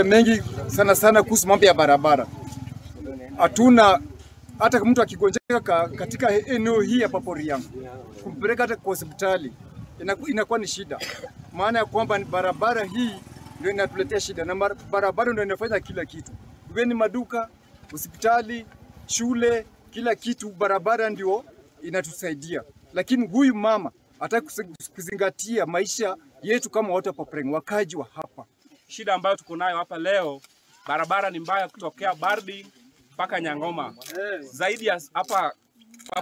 Mengi sana kuhusu mambo ya barabara. Hatuna hata mtu akigonjeka katika eneo hii hapa Poriang, kumpeleka hata kwa hospitali inakuwa ni shida. Maana ya kwamba barabara hii ndio inatuletea shida, na barabara ndio inafanya kila kitu. Iwe ni maduka, hospitali, shule, kila kitu barabara ndio inatusaidia. Lakini huyu mama hataki kuzingatia maisha yetu kama watu wa Poriang, wakaji wa hapa. Shida ambayo tuko nayo hapa leo, barabara ni mbaya kutokea Bardi mpaka Nyangoma. Zaidi ya hapa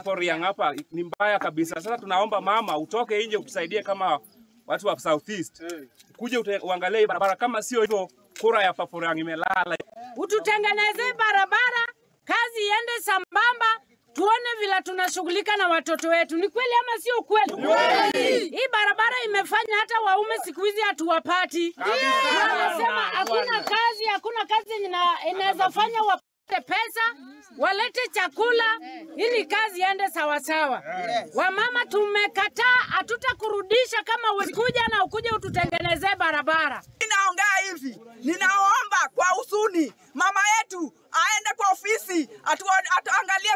Poriang hapa ni mbaya kabisa. Sasa tunaomba mama utoke nje utusaidie kama watu wa Southeast. Kuje uangalie barabara, kama sio hivyo kura ya Poriang imelala. Ututengenezee barabara, kazi iende sambamba, tuone vile tunashughulika na watoto wetu. Ni kweli ama sio kweli? Hii barabara imefanya hata waume siku hizi hatuwapati. Wanasema hakuna kazi inaweza fanya wapate pesa, walete chakula ili kazi iende sawa sawa. Wamama tumekataa, hatutakurudisha kama ukikuja na ukuje ututengenezee barabara. Ninaongea hivi, ninaomba kwa usuni mama yetu aende kwa ofisi atuangalie